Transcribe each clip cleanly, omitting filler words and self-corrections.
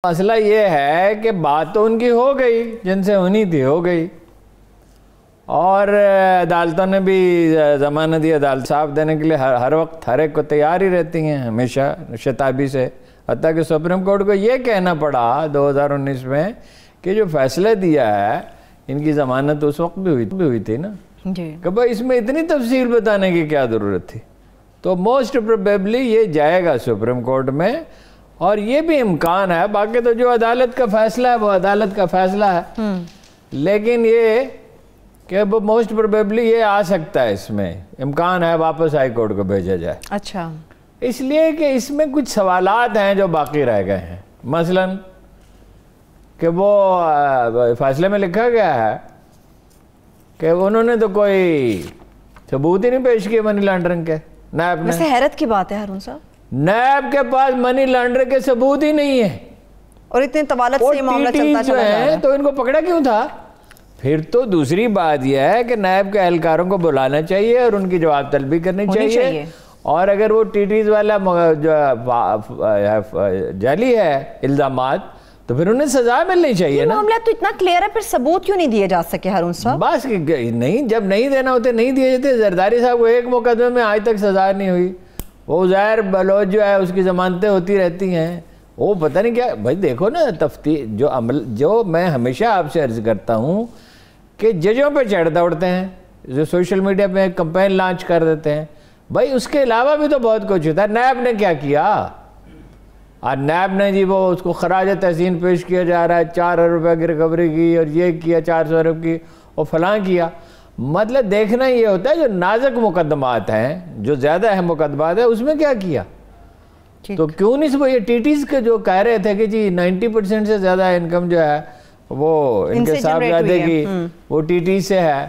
مسئلہ یہ ہے کہ بات تو ان کی ہو گئی، جن سے ہونی تھی ہو گئی، اور عدالتوں نے بھی ضمانت دی، عدالت صاحب دینے کے لیے ہر وقت ہر ایک کو تیار ہی رہتی ہیں ہمیشہ شتابی سے، حتیٰ کہ سپریم کورٹ کو یہ کہنا پڑا 2019 میں کہ جو فیصلہ دیا ہے ان کی ضمانت اس وقت بھی ہوئی تھی نا جی، کہ بھائی اس میں اتنی تفصیل بتانے کی کیا ضرورت تھی. تو موسٹ پروبیبلی یہ جائے گا سپریم کورٹ میں، اور یہ بھی امکان ہے. باقی تو جو عدالت کا فیصلہ ہے وہ عدالت کا فیصلہ ہے، لیکن یہ کہ وہ موسٹ پروبیبلی یہ آ سکتا ہے، اس میں امکان ہے واپس ہائی کورٹ کو بھیجا جائے. اچھا، اس لیے کہ اس میں کچھ سوالات ہیں جو باقی رہ گئے ہیں. مثلا کہ وہ فیصلے میں لکھا گیا ہے کہ انہوں نے تو کوئی ثبوت ہی نہیں پیش کیے منی لانڈرنگ کے. نیب نے، ویسے حیرت کی بات ہے ہارون صاحب، نیب کے پاس منی لانڈرنگ کے ثبوت ہی نہیں ہے، اور اتنے طوالت سے یہ معاملہ چلتا چلا جا رہا ہے. تو ان کو پکڑا کیوں تھا؟ پھر تو دوسری بات یہ ہے کہ نیب کے اہلکاروں کو بلانا چاہیے اور ان کی جواب طلبی کرنی چاہیے، اور اگر وہ ٹیٹیز والا جعلی ہے الزامات تو پھر انہیں سزا ملنی چاہیے نا. معاملہ تو اتنا کلیئر ہے، پھر ثبوت کیوں نہیں دیے جا سکے ہارون صاحب؟ بس نہیں، جب نہیں دینا ہوتے نہیں دیے جاتے. زرداری صاحب کو ایک مقدمے میں آج تک سزا نہیں ہوئی. وہ عزیر بلوچ جو ہے اس کی ضمانتیں ہوتی رہتی ہیں، وہ پتہ نہیں کیا. بھائی دیکھو نا تفتیش جو میں ہمیشہ آپ سے عرض کرتا ہوں کہ ججوں پہ چڑھ دوڑتے ہیں، جو سوشل میڈیا پہ ایک کمپین لانچ کر دیتے ہیں. بھائی اس کے علاوہ بھی تو بہت کچھ ہوتا ہے. نیب نے کیا کیا؟ اور نیب نے جی وہ اس کو خراج تحسین پیش کیا جا رہا ہے، 4 ارب روپے کی ریکوری کی، اور یہ کیا 400 ارب کی، اور فلاں کیا. مطلب دیکھنا یہ ہوتا ہے جو نازک مقدمات ہیں، جو زیادہ اہم مقدمات ہیں، اس میں کیا کیا. تو کیوں نہیں وہ یہ ٹیٹیز کے جو کہہ رہے تھے کہ جی 90% سے زیادہ انکم جو ہے وہ ان کے صاحبزادے کی وہ ٹیٹیز سے ہے،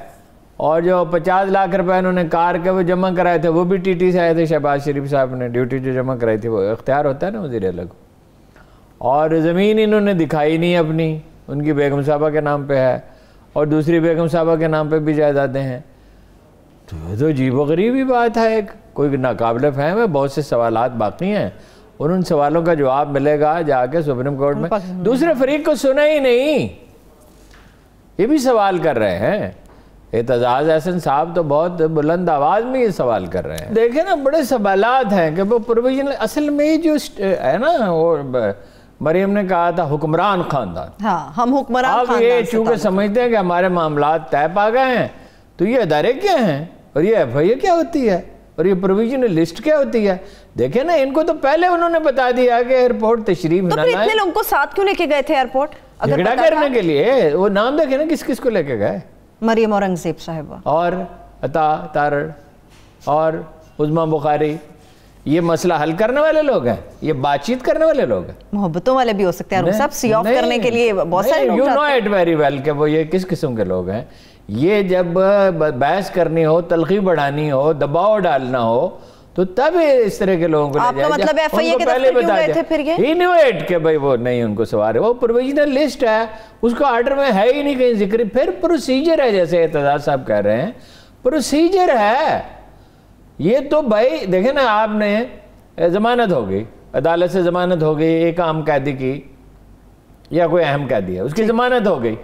اور جو 50 لاکھ روپے انہوں نے کار کے وہ جمع کرائے تھے وہ بھی ٹیٹی سے آئے تھے. شہباز شریف صاحب نے ڈیوٹی جو جمع کرائی تھی، وہ اختیار ہوتا ہے نا وزیر اعلیٰ کو. اور زمین انہوں نے دکھائی نہیں اپنی، ان کی بیگم صاحبہ کے نام پہ ہے، اور دوسری بیگم صاحبہ کے نام پہ بھی جائیدادیں ہیں. تو یہ تو عجیب و غریبی بات ہے، ایک کوئی ناقابل فہم ہے. بہت سے سوالات باقی ہیں، اور ان سوالوں کا جواب ملے گا جا کے سپریم کورٹ میں. دوسرے فریق کو سنا ہی نہیں، یہ بھی سوال کر رہے ہیں. اعتزاز احسن صاحب تو بہت بلند آواز میں یہ سوال کر رہے ہیں. دیکھیں نا بڑے سوالات ہیں کہ وہ پروویژنل، اصل میں جو ہے نا، وہ مریم نے کہا تھا حکمران خاندان. ہاں، ہم حکمران خاندان. اب یہ چونکہ سمجھتے ہیں کہ ہمارے معاملات طے پا گئے ہیں، تو یہ ادارے کیا ہیں، اور یہ ایف آئی اے کیا ہوتی ہے، اور یہ پروویژنل لسٹ کیا ہوتی ہے. دیکھیں نا، ان کو تو پہلے انہوں نے بتا دیا کہ ایئرپورٹ تشریف نہ لائیں. تو اتنے لوگوں کو ساتھ کیوں لے کے گئے تھے ایئرپورٹ؟ جھگڑا کرنے کے لیے. وہ نام دیکھیں نا کس کس کو لے کے گئے. مریم اورنگزیب صاحبہ، اور عطا تارڑ، اور عظمیٰ بخاری. یہ مسئلہ حل کرنے والے لوگ ہیں، یہ بات چیت کرنے والے لوگ ہیں. محبتوں والے بھی ہو سکتے ہیں سب، سی آف کرنے کے لیے بہت سارے لوگ. You know it very well کہ وہ یہ کس قسم کے لوگ ہیں. یہ جب بحث کرنی ہو، تلخی بڑھانی ہو، دباؤ ڈالنا ہو، تو تب اس طرح کے لوگوں کو آپ کا مطلب ایف آئی اے کے دفتر کیوں گئے تھے پھر؟ یہ انویٹ کہ بھائی وہ نہیں، ان کو سوال ہے، وہ پروویژنل لسٹ ہے، اس کو آرڈر میں ہے ہی نہیں کہیں ذکر. پھر پروسیجر ہے، جیسے اعتزاز صاحب کہہ رہے ہیں، پروسیجر ہے. یہ تو بھائی دیکھیں نا، آپ نے ضمانت ہو گئی، عدالت سے ضمانت ہو گئی ایک عام قیدی کی، یا کوئی اہم قیدی ہے، اس کی ضمانت ہو گئی،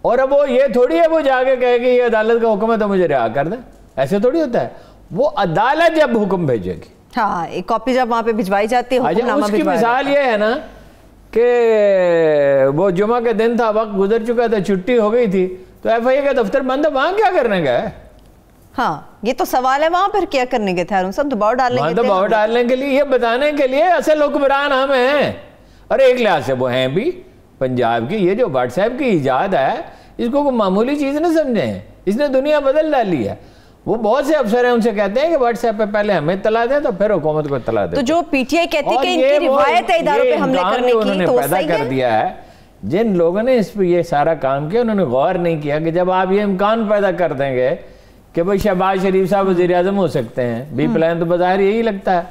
اور اب وہ یہ تھوڑی ہے وہ جا کے کہے کہ یہ عدالت کا حکم ہے تو مجھے رہا کر دیں. ایسے تھوڑی ہوتا ہے. وہ عدالت جب حکم بھیجے گی، ہاں، ایک کاپی جب وہاں پہ بھجوائی جاتی ہے، اس کی مثال یہ ہے نا کہ وہ جمعہ کے دن تھا، وقت گزر چکا تھا، چھٹی ہو گئی تھی، تو ایف آئی اے کا دفتر بند ہے، وہاں کیا کرنے گئے؟ ہاں، یہ تو سوال ہے، وہاں پھر کیا کرنے گئے تھے ہارون صاحب؟ دباؤ ڈالنے کے لیے، یہ بتانے کے لیے اصل حکمران ہم ہیں. اور ایک لحاظ سے وہ ہیں بھی پنجاب کی. یہ جو واٹس ایپ کی ایجاد ہے، اس کو کوئی معمولی چیز نہ سمجھیں، اس نے دنیا بدل ڈالی ہے. وہ بہت سے افسر ہیں، ان سے کہتے ہیں کہ واٹس ایپ پہ پہلے ہمیں اطلاع دیں تو پھر حکومت کو اطلاع دیں. تو جو پی ٹی آئی کہتی ہے کہ ان کی روایت ہے اداروں پہ حملے کرنے کی، تو وہ پیدا کر دیا ہے. جن لوگوں نے اس پہ یہ سارا کام کیا، انہوں نے غور نہیں کیا کہ جب آپ یہ امکان پیدا کر دیں گے کہ بھئی شہباز شریف صاحب وزیر اعظم ہو سکتے ہیں، بی پلان تو بظاہر یہی لگتا ہے،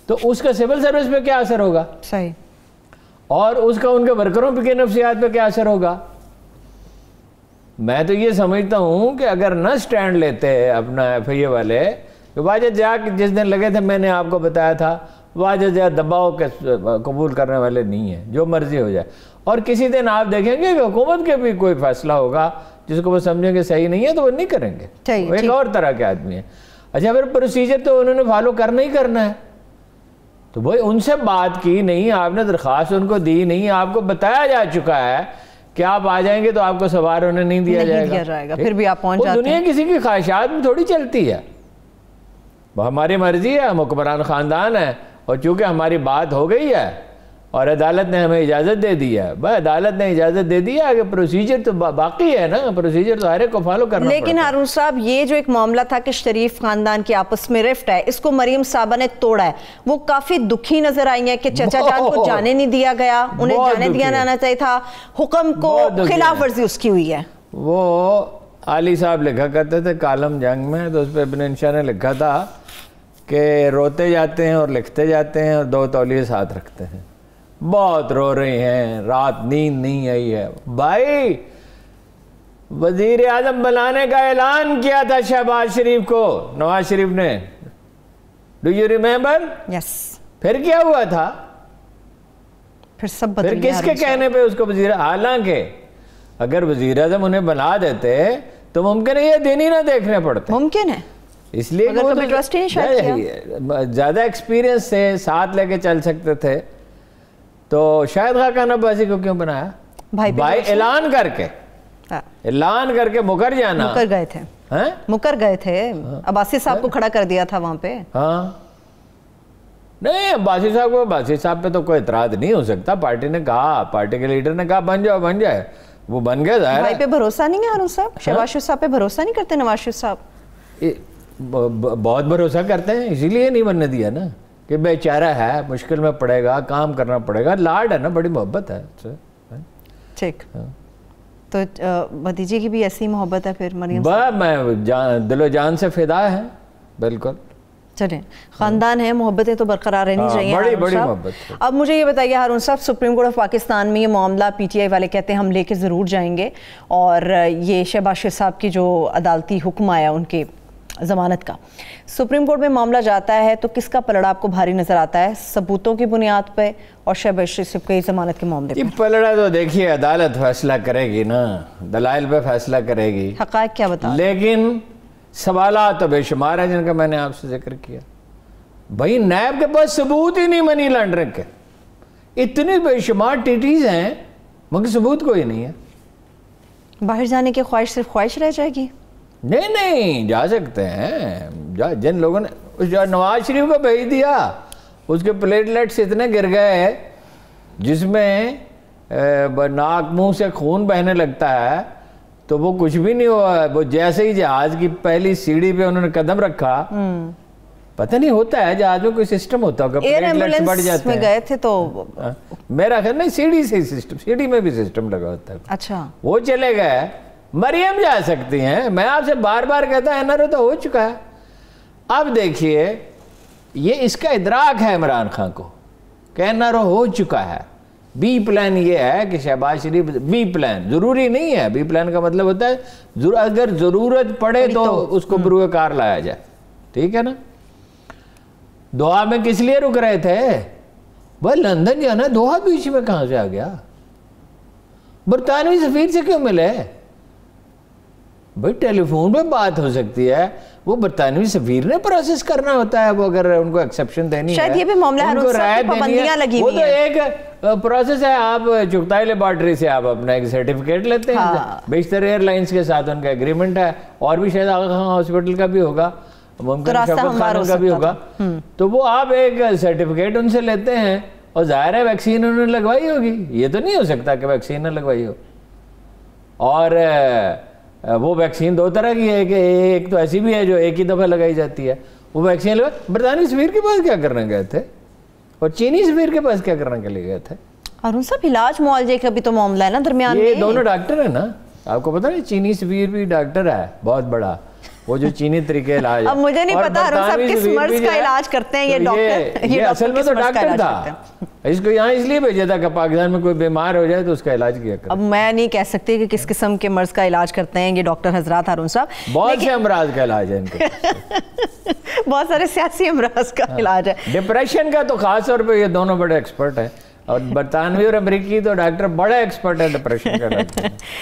تو اس کا سول سروس پہ کیا اثر ہوگا؟ صحیح. اور اس کا ان کے ورکروں پہ نفسیات پہ کیا اثر ہوگا؟ میں تو یہ سمجھتا ہوں کہ اگر نہ سٹینڈ لیتے اپنا ایف آئی اے والے، کہ واجد جا کے جس دن لگے تھے، میں نے آپ کو بتایا تھا واجد یا دباؤ کے قبول کرنے والے نہیں ہیں، جو مرضی ہو جائے. اور کسی دن آپ دیکھیں گے کہ حکومت کے بھی کوئی فیصلہ ہوگا جس کو وہ سمجھیں گے صحیح نہیں ہے تو وہ نہیں کریں گے. وہ ایک اور طرح کے آدمی ہیں. اچھا پھر پروسیجر تو انہوں نے فالو کرنا ہی کرنا ہے. تو بھائی ان سے بات کی نہیں، آپ نے درخواست ان کو دی نہیں، آپ کو بتایا جا چکا ہے کہ آپ آ جائیں گے تو آپ کو سوار ہونے نہیں دیا جائے گا. پھر بھی آپ پہنچ جاتے ہیں. دنیا کسی کی خواہشات میں تھوڑی چلتی ہے. ہماری مرضی ہے، ہم حکمران خاندان ہے، اور چونکہ ہماری بات ہو گئی ہے اور عدالت نے ہمیں اجازت دے دی ہے، بھائی عدالت نے اجازت دے دی ہے کہ پروسیجر تو باقی ہے نا، پروسیجر تو ہر ایک کو فالو کرنا پڑتا ہے. لیکن ہارون صاحب یہ جو ایک معاملہ تھا کہ شریف خاندان کی آپس میں رفٹ ہے، اس کو مریم صاحبہ نے توڑا ہے. وہ کافی دکھی نظر آئی ہیں کہ چچا جان کو جانے نہیں دیا گیا، انہیں جانے دیا جانا چاہیے تھا، حکم کو خلاف ورزی اس کی ہوئی ہے. وہ علی صاحب لکھا کرتے تھے کالم جنگ میں، تو اس پہ ابن انشا نے لکھا تھا کہ روتے جاتے ہیں اور لکھتے جاتے ہیں اور 2 تولیے ساتھ رکھتے ہیں. بہت رو رہے ہیں، رات نیند نہیں آئی ہے. بھائی وزیر اعظم بنانے کا اعلان کیا تھا شہباز شریف کو نواز شریف نے. Do you remember? یس. پھر کیا ہوا تھا؟ پھر سب بدل پھر کس کے کہنے پہ اس کو وزیر، حالانکہ اگر وزیر اعظم انہیں بنا دیتے تو ممکن ہے یہ دن ہی نہ دیکھنے پڑتے. ممکن ہے، اس لیے زیادہ ایکسپیرینس سے ساتھ لے کے چل سکتے تھے. تو شاہد خاقان عباسی کو کیوں بنایا؟ بھائی اعلان کر کے مکر جانا. مکر گئے تھے عباسی صاحب کو کھڑا کر دیا تھا وہاں پہ. ہاں نہیں، عباسی صاحب پہ تو کوئی اعتراض نہیں ہو سکتا. پارٹی نے کہا، پارٹی کے لیڈر نے کہا بن جائے، وہ بن گئے. ظاہر بھائی پہ بھروسہ نہیں ہے ہارون صاحب؟ شہباز شریف صاحب پہ بھروسہ نہیں کرتے نواز شریف صاحب؟ بہت بھروسہ کرتے ہیں، اسی لیے نہیں بننے دیا نا کہ بیچارہ ہے، مشکل میں پڑے گا، کام کرنا پڑے گا. لاڈ ہے نا، بڑی محبت ہے. ٹھیک. تو بھتیجی کی بھی ایسی محبت ہے پھر مریم؟ میں دل و جان سے فدا ہے. بالکل. چلیں، خاندان ہے، محبتیں تو برقرار رہنی چاہیے. بڑی محبت. اب مجھے یہ بتائیے ہارون صاحب، سپریم کورٹ آف پاکستان میں یہ معاملہ پی ٹی آئی والے کہتے ہیں ہم لے کے ضرور جائیں گے، اور یہ شہباز شریف صاحب کی جو عدالتی حکم آیا ان کے ضمانت کا، سپریم کورٹ میں معاملہ جاتا ہے تو کس کا پلڑا آپ کو بھاری نظر آتا ہے؟ ثبوتوں کی بنیاد پہ اور شہباز شریف کی ضمانت کے معاملے پہ؟ پلڑا تو دیکھیے عدالت فیصلہ کرے گی نا، دلائل پہ فیصلہ کرے گی. حقائق کیا بتا؟ لیکن سوالات تو بے شمار ہیں جن کا میں نے آپ سے ذکر کیا. بھائی نیب کے پاس ثبوت ہی نہیں منی لانڈرنگ کے. اتنی بے شمار ٹیٹیز ہیں مگر ثبوت کوئی نہیں ہے. باہر جانے کی خواہش صرف خواہش رہ جائے گی؟ نہیں جا سکتے ہیں. جن لوگوں نے نواز شریف کو بھیج دیا، اس کے پلیٹلیٹس اتنے گر گئے جس میں ناک منہ سے خون بہنے لگتا ہے، تو وہ کچھ بھی نہیں ہوا. وہ جیسے ہی جہاز کی پہلی سیڑھی پہ انہوں نے قدم رکھا، پتہ نہیں ہوتا ہے جہاز میں کوئی سسٹم ہوتا ہوگا، پلیٹلیٹس بڑھ جاتے ہیں. گئے تھے تو میرا خیال نہیں، سیڑھی سے سسٹم، سیڑھی میں بھی سسٹم لگا ہوتا ہے. اچھا وہ چلے گئے. مریم جا سکتی ہیں. میں آپ سے بار بار کہتا ہے NRO تو ہو چکا ہے. اب دیکھیے یہ اس کا ادراک ہے عمران خان کو کہ NRO ہو چکا ہے. بی پلان یہ ہے کہ شہباز شریف، بی پلان ضروری نہیں ہے، بی پلان کا مطلب ہوتا ہے اگر ضرورت پڑے تو اس کو بروئے کار لایا جائے. ٹھیک ہے نا؟ دوحہ میں کس لیے رک رہے تھے؟ بھائی لندن جانا، دوحہ بیچ میں کہاں سے آ گیا؟ برطانوی سفیر سے کیوں ملے؟ بھائی ٹیلی فون پہ بات ہو سکتی ہے، وہ برطانوی سفیر نے پروسیس کرنا ہوتا ہے. وہ اگر ان کو ایکسیپشن دینی ہے، شاید یہ بھی معاملہ ہے، پابندیاں لگی ہوئی ہیں. وہ تو ایک پروسیس ہے. آپ چغتائی لیبارٹری سے آپ اپنا ایک سرٹیفکیٹ لیتے ہیں. بیشتر ایئر لائنس کے ساتھ ان کا ایگریمنٹ ہے، اور بھی شاید آغا خان ہاسپٹل کا بھی ہوگا، ممکن شفقت خانم کا بھی ہوگا. تو وہ آپ ایک سرٹیفکیٹ ان سے لیتے ہیں، اور ظاہر ہے ویکسین انہوں نے لگوائی ہوگی. یہ تو نہیں ہو سکتا کہ ویکسین نہ لگوائی ہو. اور وہ ویکسین 2 طرح کی ہے، کہ ایک تو ایسی بھی ہے جو ایک ہی دفعہ لگائی جاتی ہے. وہ ویکسین برطانوی سفیر کے پاس کیا کرنے گئے تھے، اور چینی سفیر کے پاس کیا کرنے کے لیے گئے تھے؟ ہارون صاحب علاج معالجے کا بھی تو معاملہ ہے نا درمیان میں. یہ دونوں ڈاکٹر ہیں نا، آپ کو پتہ نہیں چینی سفیر بھی ڈاکٹر ہے بہت بڑا. وہ جو چینی طریقے علاج. اب مجھے نہیں پتا ہارون صاحب کس مرض کا علاج کرتے ہیں یہ ڈاکٹر. یہ اصل میں تو ڈاکٹر تھا, اس کو یہاں اس لیے بھیجا تھا کہ پاکستان میں کوئی بیمار ہو جائے تو اس کا علاج کیا کرے. اب میں نہیں کہہ سکتی کہ کس قسم کے مرض کا علاج کرتے ہیں یہ ڈاکٹر حضرات ہارون صاحب. بہت سے امراض کا علاج ہے ان کو, بہت سارے سیاسی امراض کا علاج ہے. ڈپریشن کا تو خاص طور پہ یہ دونوں بڑے ایکسپرٹ ہیں, اور برطانوی اور امریکی تو ڈاکٹر بڑے ایکسپرٹ ہیں ڈپریشن کا.